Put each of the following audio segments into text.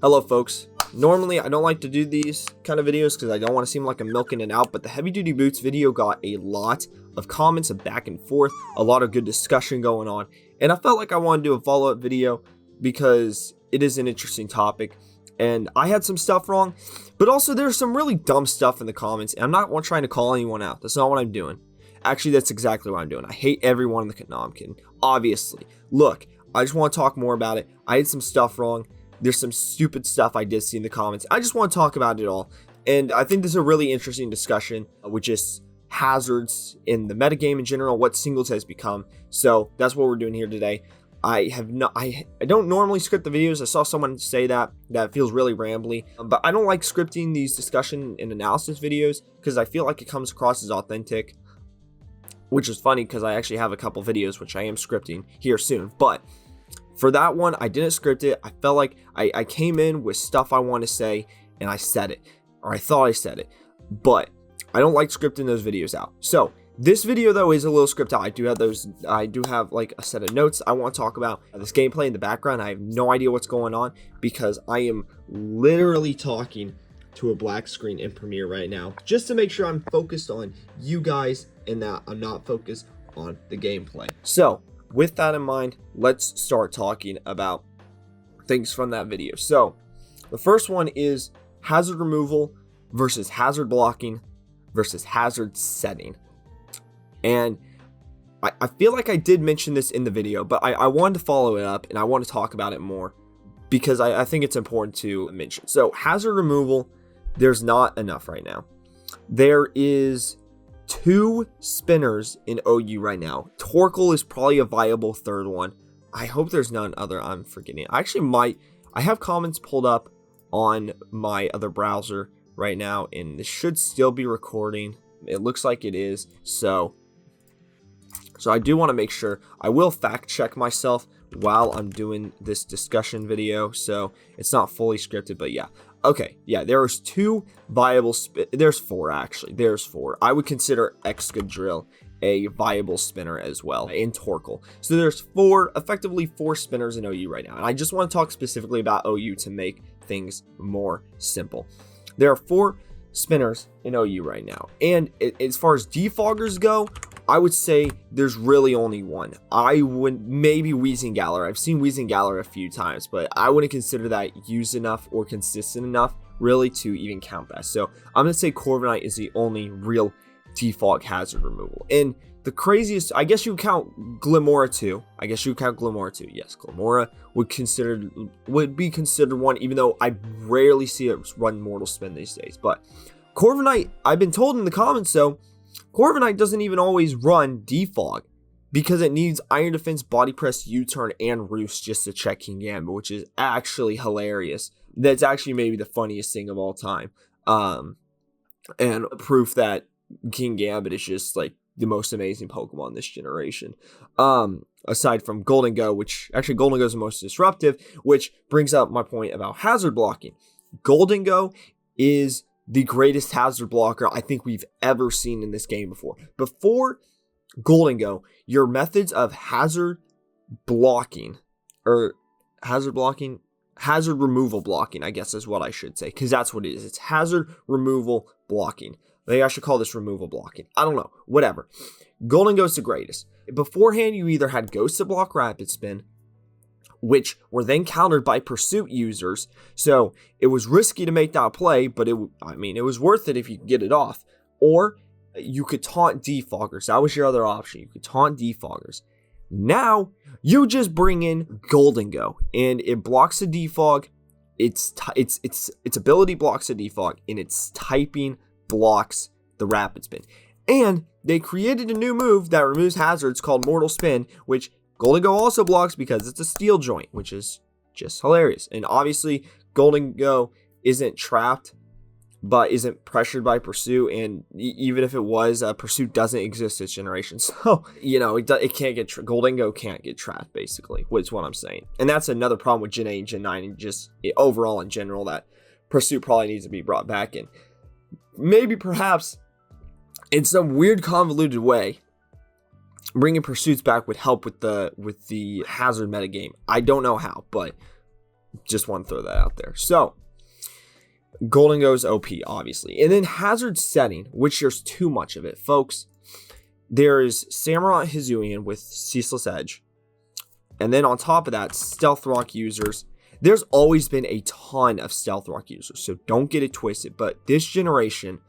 Hello folks. Normally I don't like to do these kind of videos because I don't want to seem like I'm milking it out, but the heavy duty boots video got a lot of comments and back and forth, a lot of good discussion going on, and I felt like I wanted to do a follow-up video because it is an interesting topic and I had some stuff wrong, but also there's some really dumb stuff in the comments, and I'm not trying to call anyone out. That's not what I'm doing. Actually, that's exactly what I'm doing. I hate everyone in the no, I'm kidding. Obviously. Look, I just want to talk more about it. I had some stuff wrong. There's some stupid stuff I did see in the comments. I just want to talk about it all. And I think this is a really interesting discussion with just hazards in the metagame in general, what singles has become. So that's what we're doing here today. I don't normally script the videos. I saw someone say that feels really rambly, but I don't like scripting these discussion and analysis videos because I feel like it comes across as authentic, which is funny because I actually have a couple videos which I am scripting here soon. But for that one, I didn't script it. I felt like I came in with stuff I want to say and I said it, or I thought I said it, but I don't like scripting those videos out. So this video though is a little scripted out. I do have like a set of notes I want to talk about. This gameplay in the background, I have no idea what's going on because I am literally talking to a black screen in Premiere right now just to make sure I'm focused on you guys and that I'm not focused on the gameplay. So with that in mind, let's start talking about things from that video. So the first one is hazard removal versus hazard blocking versus hazard setting. And I feel like I did mention this in the video, but I wanted to follow it up and I want to talk about it more because I think it's important to mention. So hazard removal, there's not enough right now. There is 2 spinners in OU right now. Torkoal is probably a viable third one. I hope there's none other I'm forgetting. I have comments pulled up on my other browser right now, and this should still be recording. It looks like it is. So I do want to make sure. I will fact check myself while I'm doing this discussion video, so it's not fully scripted, but yeah. Okay, yeah, there's 2 viable there's 4 actually. There's 4. I would consider Excadrill a viable spinner as well in Torkoal. So there's effectively 4 spinners in OU right now. And I just want to talk specifically about OU to make things more simple. There are 4 spinners in OU right now. And as far as defoggers go, I would say there's really only one. I would maybe Weezingallor. I've seen Weezingallor a few times, but I wouldn't consider that used enough or consistent enough really to even count that. So I'm going to say Corviknight is the only real defog hazard removal. And the craziest, I guess you would count Glimmora too. Yes, Glimmora would be considered one, even though I rarely see it run Mortal Spin these days. But Corviknight, I've been told in the comments though, Corviknight doesn't even always run defog because it needs Iron Defense, Body Press, U-Turn, and Roost just to check Kingambit, which is actually hilarious. That's actually maybe the funniest thing of all time. And proof that Kingambit is just like the most amazing Pokemon this generation. Aside from Golden-Go, which actually Golden-Go is the most disruptive, which brings up my point about hazard blocking. Golden-Go is the greatest hazard blocker I think we've ever seen in this game before. Before Golden-Go, your methods of hazard blocking, or hazard removal blocking, I guess is what I should say, because that's what it is. It's hazard removal blocking. Maybe I should call this removal blocking. I don't know. Whatever. Golden-Go's the greatest. Beforehand, you either had Ghost to block Rapid Spin, which were then countered by Pursuit users. So it was risky to make that play, but it was worth it if you could get it off. Or you could taunt defoggers. That was your other option. You could taunt defoggers. Now you just bring in Golden-Go, and it blocks a defog. Its ability blocks a defog, and its typing blocks the Rapid Spin. And they created a new move that removes hazards called Mortal Spin, which Golden-Go also blocks because it's a steel joint, which is just hilarious. And obviously, Golden-Go isn't trapped, but isn't pressured by Pursuit. And even if it was, Pursuit doesn't exist this generation. So, it can't get Golden-Go can't get trapped, basically, which is what I'm saying. And that's another problem with Gen 8 and Gen 9, and just overall in general, that Pursuit probably needs to be brought back in. Maybe, perhaps, in some weird convoluted way, bringing Pursuits back would help with the hazard metagame. I don't know how, but Just want to throw that out there. So, Golden goes OP, obviously. And then hazard setting, which there's too much of it, folks. There is Samurott-h with Ceaseless Edge. And then on top of that, Stealth Rock users. There's always been a ton of Stealth Rock users, so don't get it twisted. But this generation,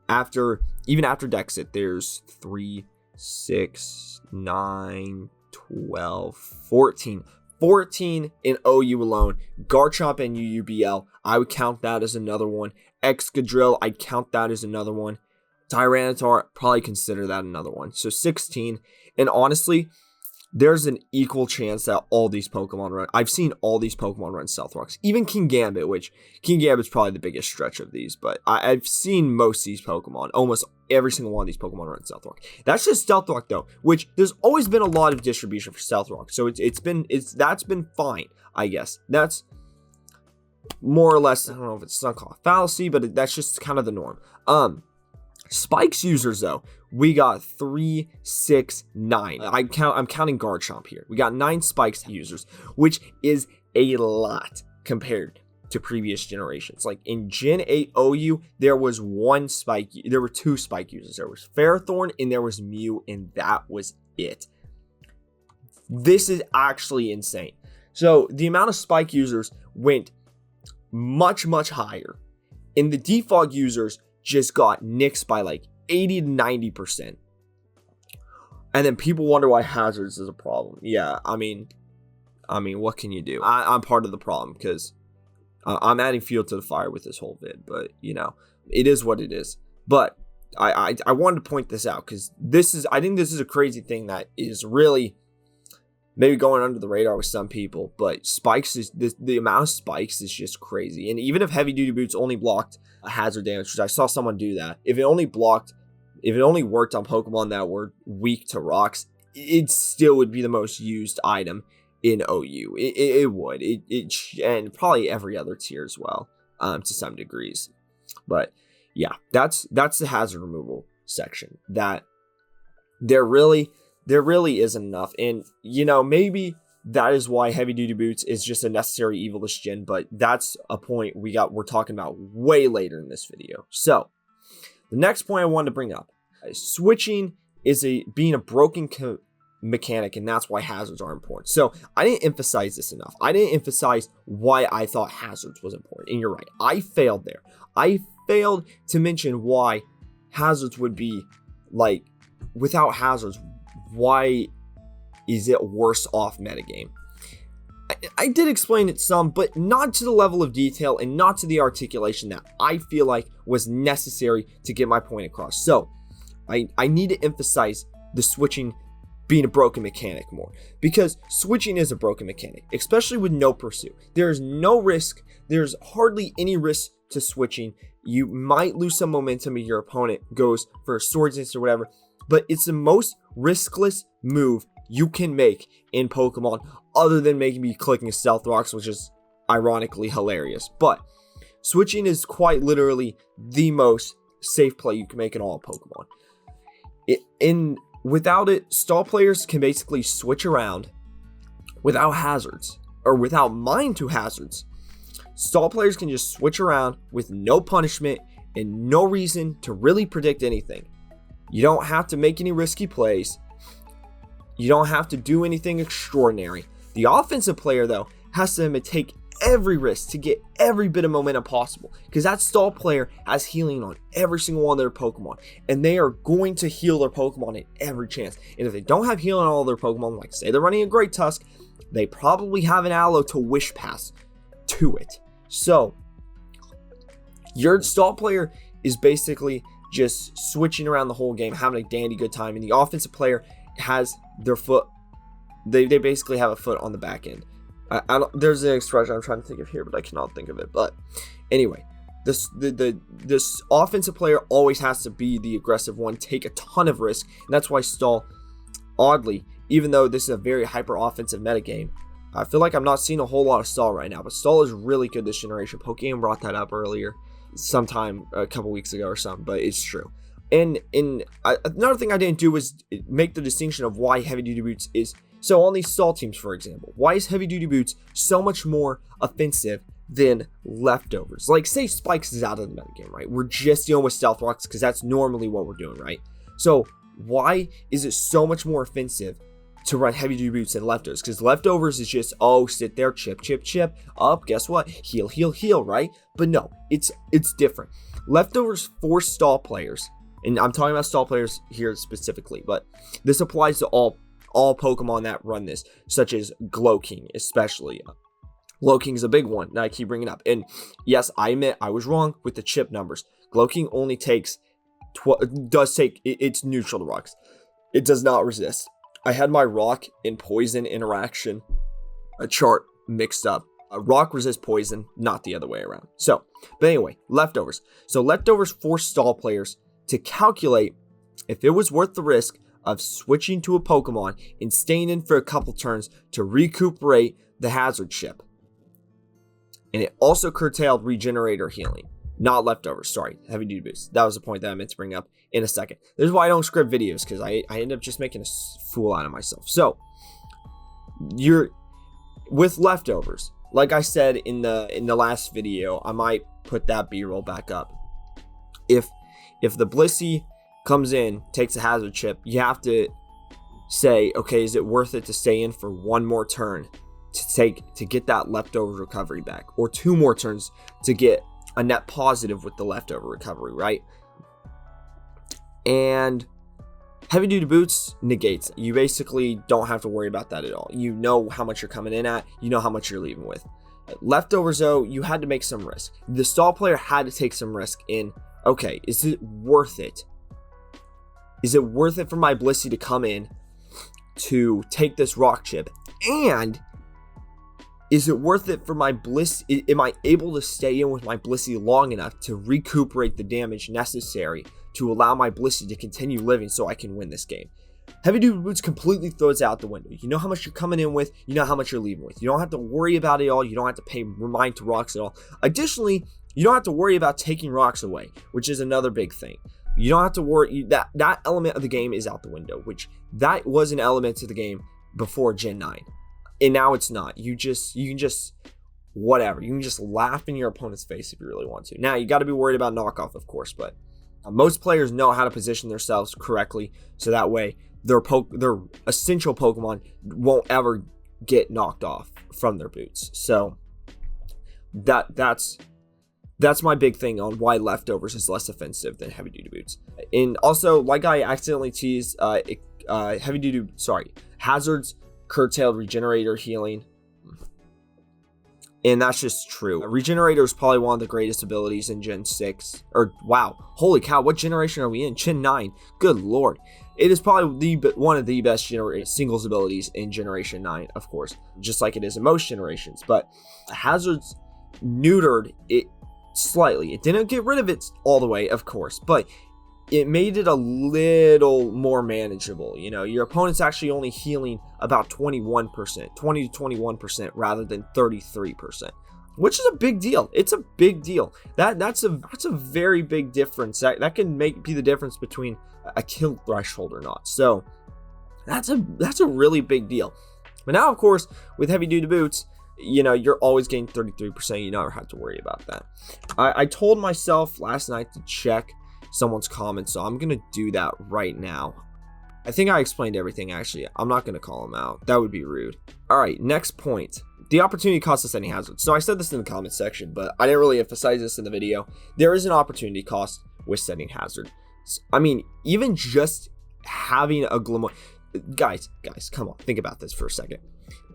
even after Dexit, there's 3, 6, 9, 12, 14. 14 in OU alone. Garchomp and UUBL, I would count that as another one. Excadrill, I'd count that as another one. Tyranitar, probably consider that another one. So 16. And honestly, there's an equal chance that all these Pokemon run. I've seen all these Pokemon run Stealth Rocks. Even King Gambit, which King Gambit's probably the biggest stretch of these, but I've seen most of these Pokemon. Almost every single one of these Pokemon run Stealth Rock. That's just Stealth Rock though, which there's always been a lot of distribution for Stealth Rock. So that's been fine, I guess. That's more or less, I don't know if it's not called a fallacy, but that's just kind of the norm. Spikes users though, we got 3, 6, 9. I'm counting Garchomp here. We got 9 Spikes users, which is a lot compared to previous generations. Like in Gen 8 OU, there was 2 Spike users. There was Ferrothorn and there was Mew, and that was it. This is actually insane. So the amount of Spike users went much, much higher, and the default users just got nixed by like 80 to 90%. And then people wonder why hazards is a problem. Yeah, I mean, what can you do? I'm part of the problem because I'm adding fuel to the fire with this whole vid. But, you know, it is what it is. But I wanted to point this out because I think this is a crazy thing that is really maybe going under the radar with some people. But spikes is the amount of spikes is just crazy. And even if Heavy-Duty Boots only blocked a hazard damage, which I saw someone do that, if it only worked on Pokemon that were weak to rocks, it still would be the most used item in OU. It would. And probably every other tier as well, to some degrees. But yeah, that's the hazard removal section. That there really isn't enough. And you know, maybe that is why Heavy Duty Boots is just a necessary evil this gen, but that's a point we're talking about way later in this video. So the next point I wanted to bring up, switching is being a broken mechanic, and that's why hazards are important. So I didn't emphasize this enough. I didn't emphasize why I thought hazards was important, and you're right, I failed there. I failed to mention why hazards would be like, without hazards, why is it worse off metagame? I did explain it some, but not to the level of detail and not to the articulation that I feel like was necessary to get my point across. So I need to emphasize the switching being a broken mechanic more, because switching is a broken mechanic, especially with no pursuit. There's no risk. There's hardly any risk to switching. You might lose some momentum if your opponent goes for a Swords Dance or whatever, but it's the most riskless move you can make in Pokemon, other than maybe clicking Stealth Rocks, which is ironically hilarious. But switching is quite literally the most safe play you can make in all Pokemon. Without it, stall players can basically switch around without hazards, or without mind to hazards. Stall players can just switch around with no punishment and no reason to really predict anything. You don't have to make any risky plays. You don't have to do anything extraordinary. The offensive player, though, has to take every risk to get every bit of momentum possible, because that stall player has healing on every single one of their Pokemon, and they are going to heal their Pokemon at every chance. And if they don't have healing on all their Pokemon, like say they're running a Great Tusk, they probably have an Aloe to Wish Pass to it. So your stall player is basically just switching around the whole game, having a dandy good time, and the offensive player has their foot, they basically have a foot on the back end. There's an expression I'm trying to think of here, but I cannot think of it. But anyway, this offensive player always has to be the aggressive one, take a ton of risk, and that's why stall, oddly, even though this is a very hyper offensive metagame, I feel like I'm not seeing a whole lot of stall right now, but stall is really good this generation. Pokemon brought that up earlier, sometime a couple weeks ago or something, but it's true. And another thing I didn't do was make the distinction of why Heavy Duty Boots is So on these stall teams, for example, why is heavy duty boots so much more offensive than leftovers? Like, say spikes is out of the metagame, right? We're just dealing with stealth rocks because that's normally what we're doing, right? So why is it so much more offensive to run heavy duty boots than leftovers? Because leftovers is just, oh, sit there, chip, chip, chip, up, guess what? Heal, heal, heal, right? But no, it's different. Leftovers force stall players, and I'm talking about stall players here specifically, but this applies to all Pokemon that run this, such as Glowking, especially. Glowking is a big one that I keep bringing up. And yes, I admit I was wrong with the chip numbers. Glowking only takes, it's neutral to rocks. It does not resist. I had my rock and poison interaction chart mixed up. Rock resists poison, not the other way around. So, but anyway, leftovers. So leftovers force stall players to calculate if it was worth the risk of switching to a Pokemon and staying in for a couple turns to recuperate the hazard chip. And it also curtailed regenerator healing. Not leftovers, sorry, heavy duty boost. That was the point that I meant to bring up in a second. This is why I don't script videos, because I end up just making a fool out of myself. So, you're with leftovers, like I said in the last video, I might put that B-roll back up. If the Blissey comes in, takes a hazard chip, you have to say, okay, is it worth it to stay in for one more turn to get that leftover recovery back, or 2 more turns to get a net positive with the leftover recovery, right? And heavy duty boots negates. You basically don't have to worry about that at all. You know how much you're coming in at, you know how much you're leaving with. Leftovers though, you had to make some risk. The stall player had to take some risk in, okay, is it worth it? Is it worth it for my Blissey to come in to take this rock chip? And is it worth it for my Blissey? Am I able to stay in with my Blissey long enough to recuperate the damage necessary to allow my Blissey to continue living so I can win this game? Heavy duty boots completely throws it out the window. You know how much you're coming in with, you know how much you're leaving with. You don't have to worry about it all. You don't have to pay remind to rocks at all. Additionally, you don't have to worry about taking rocks away, which is another big thing. You don't have to worry, that element of the game is out the window, which that was an element to the game before Gen 9. And now it's not. You can just whatever. You can just laugh in your opponent's face if you really want to. Now, you got to be worried about knockoff, of course, but most players know how to position themselves correctly, so that way their essential Pokemon won't ever get knocked off from their boots. So that's my big thing on why leftovers is less offensive than heavy duty boots. And also, like I accidentally teased, hazards curtailed regenerator healing, and that's just true. Regenerator is probably one of the greatest abilities in Gen 6, or wow, holy cow, what generation are we in? Gen 9, good lord. It is probably one of the best singles abilities in Generation 9, of course, just like it is in most generations, but hazards neutered it slightly. It didn't get rid of it all the way, of course, but it made it a little more manageable. You know, your opponent's actually only healing about 21%, 20 to 21% rather than 33%, which is a big deal. It's a big deal. That's a very big difference. That can be the difference between a kill threshold or not. So that's a really big deal. But now, of course, with heavy duty boots, you know, you're always getting 33%. You never have to worry about that. I told myself last night to check someone's comments, so I'm gonna do that right now. I think I explained everything. Actually, I'm not gonna call him out, that would be rude. All right, next point, the opportunity cost of setting hazards. So I said this in the comment section, but I didn't really emphasize this in the video. There is an opportunity cost with setting hazard. I mean, even just having a glimmer, guys, come on, think about this for a second.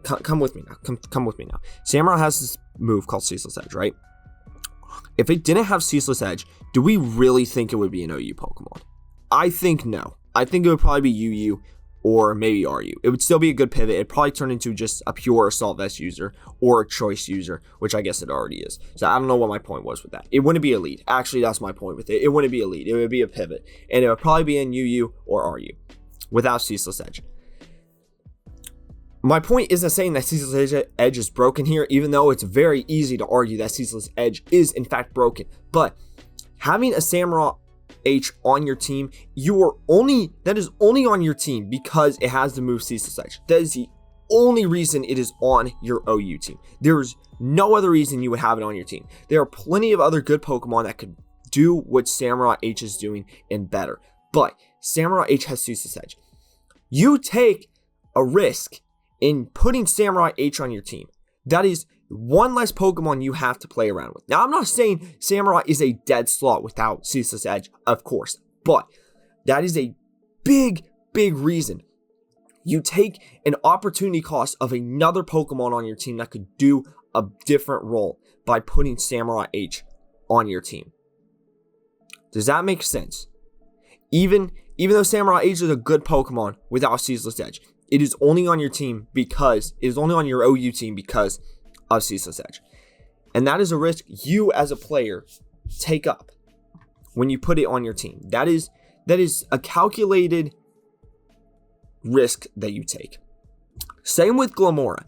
Come with me now. Come with me now. Samurott has this move called Ceaseless Edge, right? If it didn't have Ceaseless Edge, do we really think it would be an OU Pokemon? I think no. I think it would probably be UU or maybe RU. It would still be a good pivot. It'd probably turn into just a pure Assault Vest user or a Choice user, which I guess it already is. So I don't know what my point was with that. It wouldn't be elite. Actually, that's my point with it. It wouldn't be elite. It would be a pivot. And it would probably be in UU or RU without Ceaseless Edge. My point isn't saying that Ceaseless Edge is broken here, even though it's very easy to argue that Ceaseless Edge is in fact broken. But having a Samurott H on your team, that is only on your team because it has the move Ceaseless Edge. That is the only reason it is on your OU team. There's no other reason you would have it on your team. There are plenty of other good Pokemon that could do what Samurott-h is doing and better, but Samurott-h has Ceaseless Edge. You take a risk in putting Samurott-h on your team. That is one less Pokemon you have to play around with. Now, I'm not saying Samurott is a dead slot without Ceaseless Edge, of course, but that is a big reason. You take an opportunity cost of another Pokemon on your team that could do a different role by putting Samurott-h on your team. Does that make sense? Even though Samurott-h is a good Pokemon without Ceaseless Edge, it is only on your team because it is only on your OU team because of Ceaseless Edge. And that is a risk you as a player take up when you put it on your team. That is a calculated risk that you take. Same with Glimmora.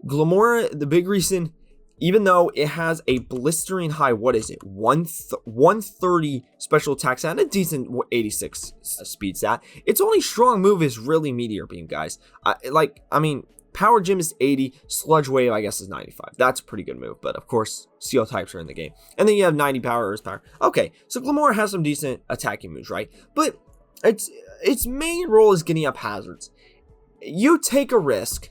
Glimmora, the big reason, even though it has a blistering high, 130 special attack stat and a decent 86 speed stat, its only strong move is really Meteor Beam, guys. Power Gym is 80, Sludge Wave, I guess, is 95. That's a pretty good move, but of course, Steel types are in the game. And then you have 90 power, Earth Power. Okay, so Glimmora has some decent attacking moves, right? But its main role is getting up hazards. You take a risk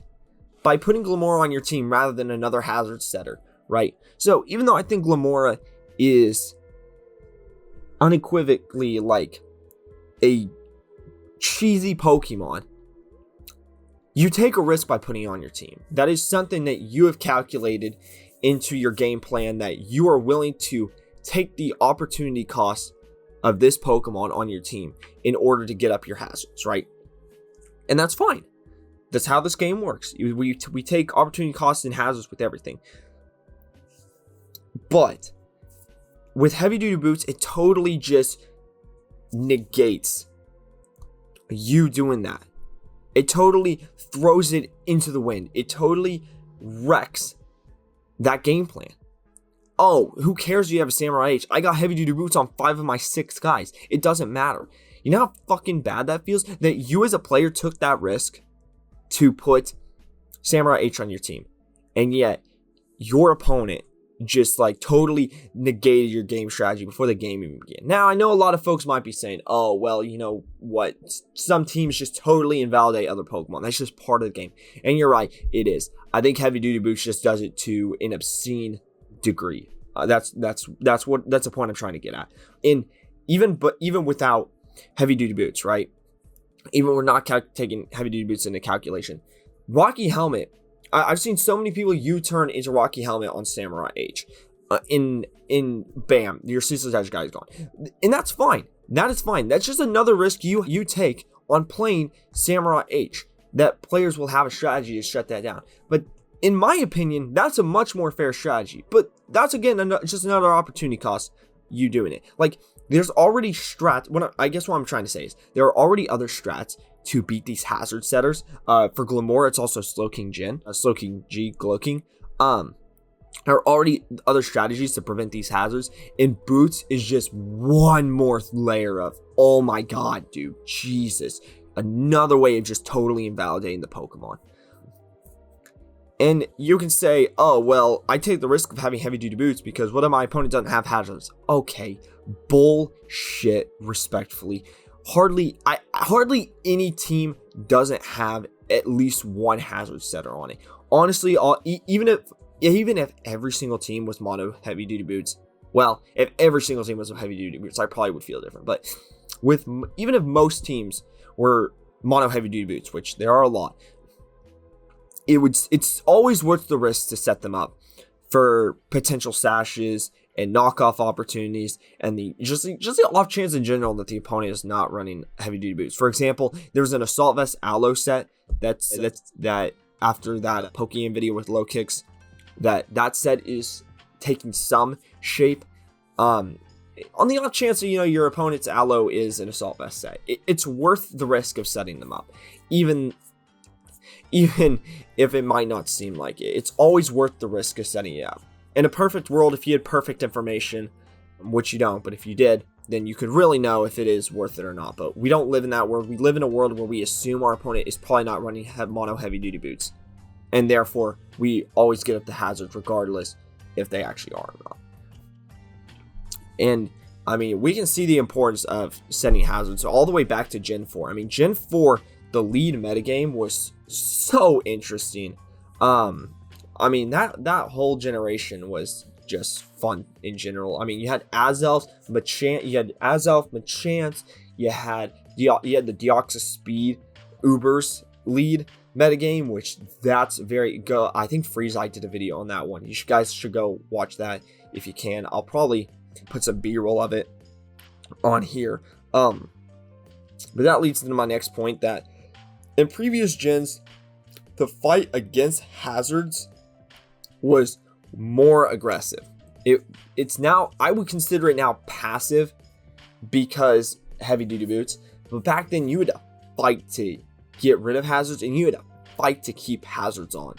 by putting Glimmora on your team rather than another hazard setter, right? So even though I think Glimmora is unequivocally like a cheesy Pokemon, you take a risk by putting it on your team. That is something that you have calculated into your game plan, that you are willing to take the opportunity cost of this Pokemon on your team in order to get up your hazards, right? And that's fine. That's how this game works. We take opportunity costs and hazards with everything. But with Heavy-Duty Boots, it totally just negates you doing that. It totally throws it into the wind. It totally wrecks that game plan. Oh, who cares if you have a Samurott-h? I got Heavy-Duty Boots on 5 of my 6 guys. It doesn't matter. You know how fucking bad that feels? That you as a player took that risk to put Samurott-h on your team. And yet, your opponent just like totally negated your game strategy before the game even began. Now, I know a lot of folks might be saying, oh, well, you know what? Some teams just totally invalidate other Pokemon. That's just part of the game. And you're right, it is. I think Heavy-Duty Boots just does it to an obscene degree. That's the point I'm trying to get at. Even without Heavy-Duty Boots, right? Even we're not taking Heavy-Duty Boots into calculation. Rocky Helmet. I've seen so many people U-turn into Rocky Helmet on Samurott-h. In bam, your Ceaseless Edge guy is gone. And that's fine. That is fine. That's just another risk you take on playing Samurott-h. That players will have a strategy to shut that down. But in my opinion, that's a much more fair strategy. But that's, again, just another opportunity cost you doing it. Like, there's already strats. I guess what I'm trying to say is there are already other strats to beat these hazard setters. For Glimmora, it's also Slowking Jin, Slowking G, Glowking. There are already other strategies to prevent these hazards, and Boots is just one more layer of, oh my god, dude, Jesus, another way of just totally invalidating the Pokemon. And you can say, oh, well, I take the risk of having Heavy-Duty Boots because what if my opponent doesn't have hazards? Okay, bullshit, respectfully. Hardly any team doesn't have at least one hazard setter on it. Honestly, even if every single team was mono Heavy-Duty Boots, well, if every single team was Heavy-Duty Boots, I probably would feel different. But even if most teams were mono Heavy-Duty Boots, which there are a lot, it's always worth the risk to set them up for potential sashes and knockoff opportunities, and just the off chance in general that the opponent is not running Heavy-Duty Boots. For example, there was an Assault Vest Aloe set that after that Pokemon video with low kicks, that set is taking some shape. On the off chance that your opponent's Aloe is an Assault Vest set, it's worth the risk of setting them up, even if it might not seem like it. It's always worth the risk of setting it up. In a perfect world, if you had perfect information, which you don't, but if you did, then you could really know if it is worth it or not. But we don't live in that world. We live in a world where we assume our opponent is probably not running mono heavy duty boots, and therefore we always get up the hazards regardless if they actually are or not. And I mean, we can see the importance of setting hazards all the way back to Gen 4. I mean, Gen 4, the lead metagame was so interesting. I mean, that whole generation was just fun in general. I mean, you had Azelf, Machamp, you had the Deoxys Speed Ubers lead metagame, which that's very good. I think Freezeye did a video on that one. You guys should go watch that if you can. I'll probably put some B-roll of it on here. But that leads into my next point, that in previous gens, the fight against hazards was more aggressive. It's now, I would consider it now passive because heavy duty boots, but back then you had to fight to get rid of hazards, and you had to fight to keep hazards on.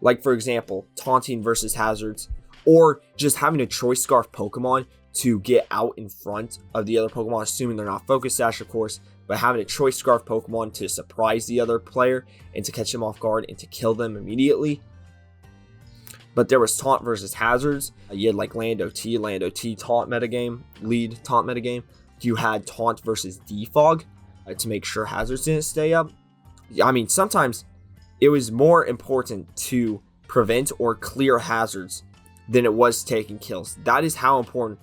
Like, for example, taunting versus hazards, or just having a choice scarf Pokemon to get out in front of the other Pokemon, assuming they're not focus sash, of course, but having a choice scarf Pokemon to surprise the other player and to catch them off guard and to kill them immediately. But there was taunt versus hazards. You had like Lando-T taunt metagame, lead taunt metagame. You had taunt versus defog to make sure hazards didn't stay up. I mean, sometimes it was more important to prevent or clear hazards than it was taking kills. That is how important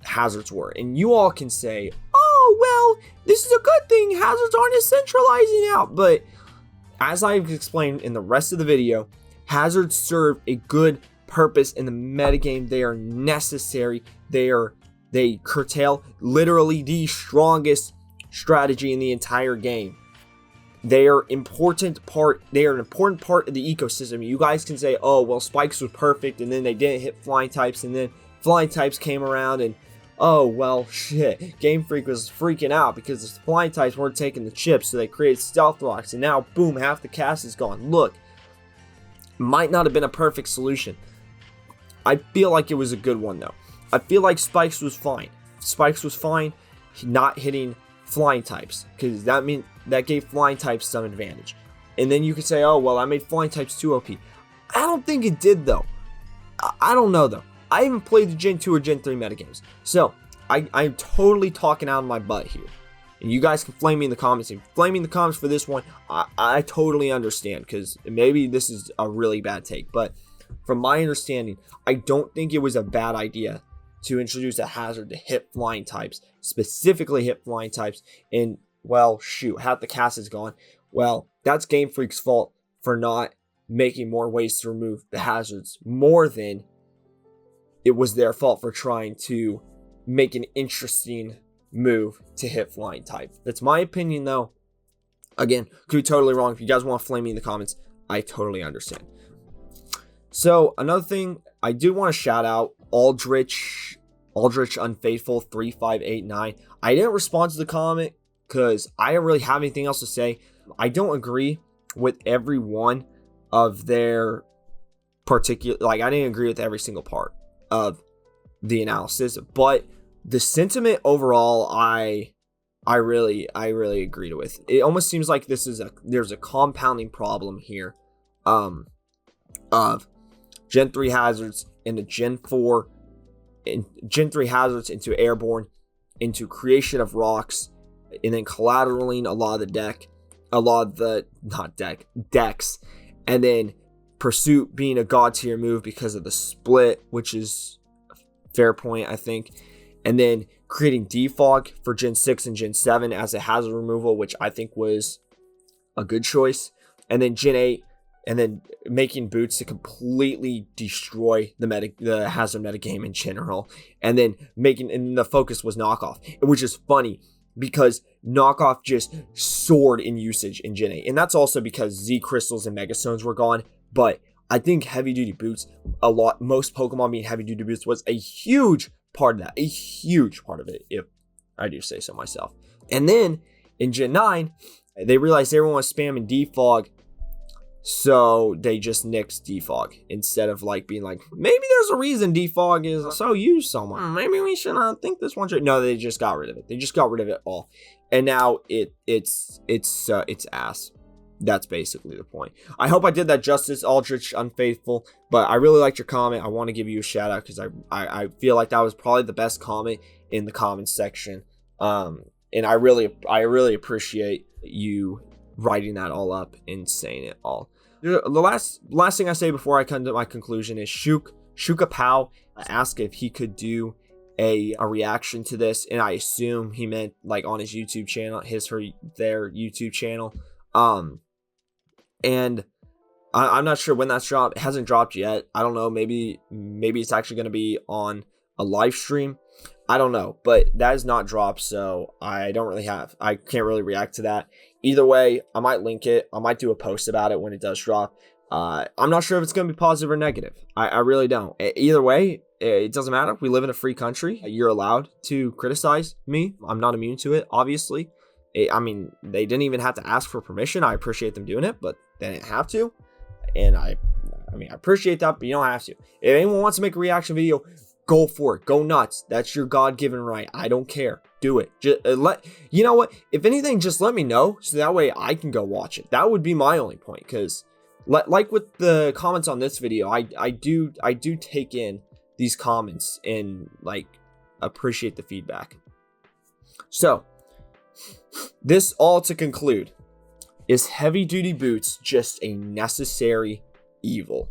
hazards were. And you all can say, oh, well, this is a good thing. Hazards aren't as centralizing out. But as I've explained in the rest of the video, hazards serve a good purpose in the metagame. They are necessary. They curtail literally the strongest strategy in the entire game. They are an important part of the ecosystem. You guys can say, oh, well, Spikes was perfect, and then they didn't hit flying types, and then flying types came around, and oh, well, shit. Game Freak was freaking out because the flying types weren't taking the chips, so they created stealth rocks, and now, boom, half the cast is gone. Look, might not have been a perfect solution. I feel like it was a good one, though. I feel like Spikes was fine. Spikes was fine not hitting flying types, because that gave flying types some advantage. And then you could say, oh, well, I made flying types too OP. I don't think it did, though. I don't know, though. I haven't played the Gen 2 or Gen 3 metagames. So, I'm totally talking out of my butt here. And you guys can flame me in the comments. And flame me in the comments for this one, I totally understand, because maybe this is a really bad take. But from my understanding, I don't think it was a bad idea to introduce a hazard to hit flying types, specifically hit flying types, and, well, shoot, half the cast is gone. Well, that's Game Freak's fault for not making more ways to remove the hazards, more than it was their fault for trying to make an interesting move to hit flying type. That's my opinion, though. Again, could be totally wrong. If you guys want to flame me in the comments, I totally understand. So, another thing, I do want to shout out Aldrich Unfaithful 3589. I didn't respond to the comment because I don't really have anything else to say. I don't agree with every one of their particular, like, I didn't agree with every single part of the analysis, but the sentiment overall, I really agreed with. It almost seems like there's a compounding problem here, of Gen 3 hazards into Gen 4, and Gen 3 hazards into airborne, into creation of rocks, and then collateralizing decks, and then pursuit being a god tier move because of the split, which is a fair point, I think, and then creating defog for Gen 6 and Gen 7 as a hazard removal, which I think was a good choice, and then Gen 8, and then making boots to completely destroy the hazard metagame in general, and then and the focus was knockoff, which is funny because knockoff just soared in usage in Gen 8, and that's also because Z crystals and megastones were gone. But I think heavy duty boots, most Pokemon being heavy duty boots, was a huge part of that, if I do say so myself. And then in Gen 9, they realized everyone was spamming defog So they just nixed defog instead of like being like, maybe there's a reason defog is so used so much. Maybe we should think this one should. No, they just got rid of it. They just got rid of it all, and now it's ass. That's basically the point. I hope I did that justice, Aldrich Unfaithful, but I really liked your comment. I want to give you a shout out because I feel like that was probably the best comment in the comments section. And I really appreciate you writing that all up and saying it all. The last thing I say before I come to my conclusion is Shuka Pow asked if he could do a reaction to this, and I assume he meant like on his YouTube channel, their YouTube channel. And I'm not sure when that's dropped. It hasn't dropped yet. I don't know. Maybe it's actually going to be on a live stream. I don't know, but that is not dropped, so I can't really react to that. Either way, I might link it. I might do a post about it when it does drop. I'm not sure if it's going to be positive or negative. I really don't. Either way, it doesn't matter. We live in a free country. You're allowed to criticize me. I'm not immune to it, obviously. I mean, they didn't even have to ask for permission. I appreciate them doing it, but they didn't have to. And I appreciate that, but you don't have to. If anyone wants to make a reaction video, go for it. Go nuts. That's your God-given right. I don't care. Do it. Just you know what? If anything, just let me know so that way I can go watch it. That would be my only point. Because like with the comments on this video, I do take in these comments and like appreciate the feedback. So this all to conclude, is heavy-duty boots just a necessary evil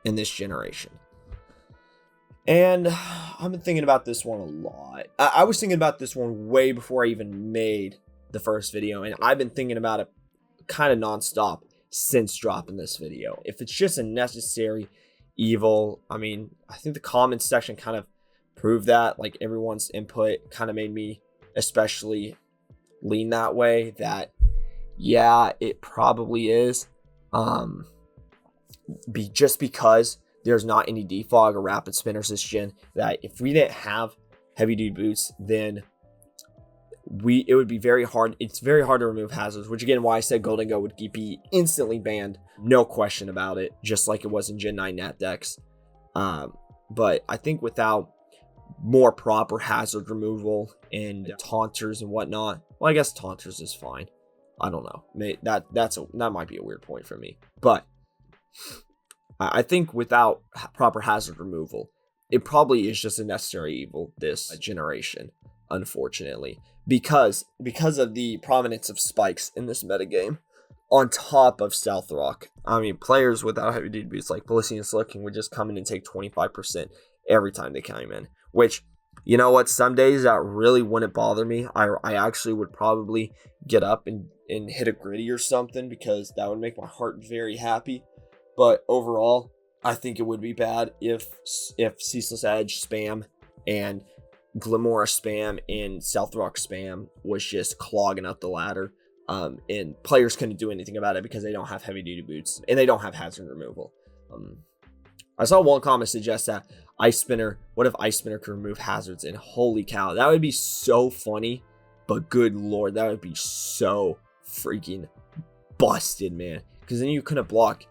in this generation? And I've been thinking about this one a lot. I was thinking about this one way before I even made the first video, and I've been thinking about it kind of nonstop since dropping this video. If it's just a necessary evil, I mean, I think the comments section kind of proved that. Like, everyone's input kind of made me especially lean that way, that yeah, it probably is. Just because there's not any defog or rapid spinners this gen, that if we didn't have heavy duty boots, then it would be very hard. It's very hard to remove hazards, which again, why I said Golden Go would be instantly banned, no question about it, just like it was in Gen 9 Nat decks. But I think without more proper hazard removal and taunters and whatnot, well, I guess taunters is fine. I don't know. That might be a weird point for me, but I think without proper hazard removal, it probably is just a necessary evil this generation, unfortunately, because of the prominence of spikes in this metagame, on top of Stealth Rock. I mean, players without heavy duty boots like Felicity and Slicking would just come in and take 25% every time they came in, which, you know what, some days that really wouldn't bother me. I actually would probably get up and hit a gritty or something, because that would make my heart very happy. But overall, I think it would be bad if Ceaseless Edge spam and Glimora spam and Stealth Rock spam was just clogging up the ladder. And players couldn't do anything about it because they don't have heavy duty boots and they don't have hazard removal. I saw one comment suggest that Ice Spinner, what if Ice Spinner could remove hazards? And holy cow, that would be so funny. But good lord, that would be so freaking busted, man. Because then you couldn't block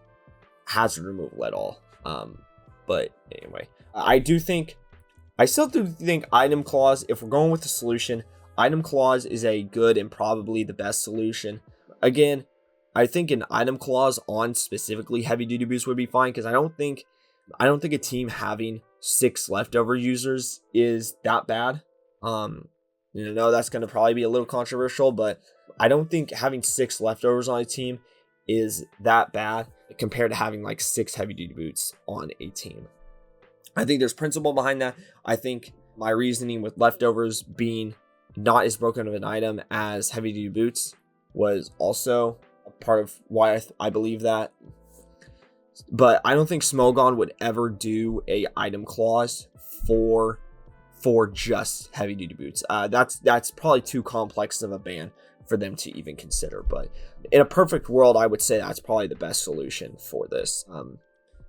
hazard removal at all. But anyway, I still do think item clause, if we're going with the solution, item clause is a good and probably the best solution. Again, I think an item clause on specifically heavy duty boots would be fine, because I don't think a team having 6 leftover users is that bad. You know, that's going to probably be a little controversial, but I don't think having 6 leftovers on a team is that bad compared to having like 6 heavy duty boots on a team. I think there's principle behind that. I think my reasoning with leftovers being not as broken of an item as heavy duty boots was also a part of why I believe that. But I don't think Smogon would ever do a item clause for just heavy duty boots. That's probably too complex of a ban for them to even consider. But in a perfect world, I would say that's probably the best solution for this.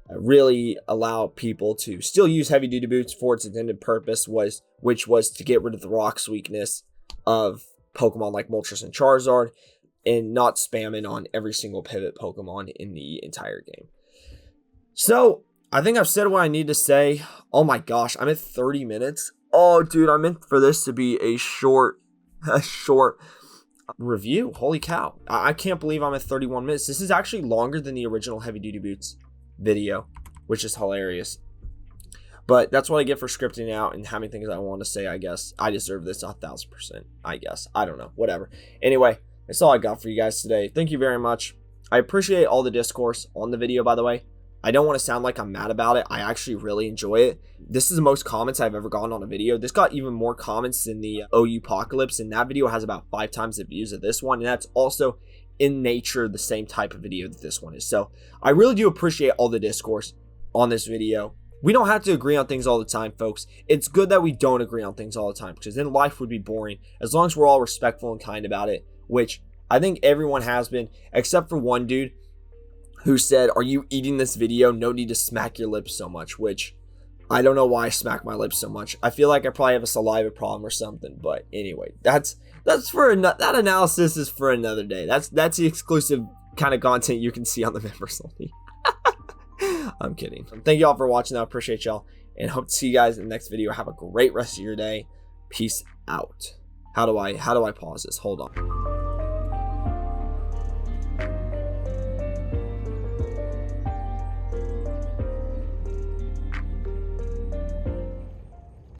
Really allow people to still use heavy duty boots for its intended purpose, which was to get rid of the rocks weakness of Pokemon like Moltres and Charizard, and not spamming on every single pivot Pokemon in the entire game. So I think I've said what I need to say. Oh my gosh, I'm at 30 minutes. Oh, dude, I meant for this to be a short review. Holy cow. I can't believe I'm at 31 minutes. This is actually longer than the original Heavy Duty Boots video, which is hilarious. But that's what I get for scripting out and having things I want to say, I guess. I deserve this 1,000%, I guess. I don't know. Whatever. Anyway, that's all I got for you guys today. Thank you very much. I appreciate all the discourse on the video, by the way. I don't want to sound like I'm mad about it. I actually really enjoy it. This is the most comments I've ever gotten on a video. This got even more comments than the OU Apocalypse, and that video has about 5 times the views of this one, and that's also in nature the same type of video that this one is. So I really do appreciate all the discourse on this video. We don't have to agree on things all the time, folks. It's good that we don't agree on things all the time, because then life would be boring, as long as we're all respectful and kind about it, which I think everyone has been, except for one dude who said, "Are you eating this video? No need to smack your lips so much," which I don't know why I smack my lips so much. I feel like I probably have a saliva problem or something, but anyway, that's for that analysis is for another day. That's the exclusive kind of content you can see on the members only. I'm kidding. Thank you all for watching. I appreciate y'all, and hope to see you guys in the next video. Have a great rest of your day. Peace out. How do I pause this? Hold on.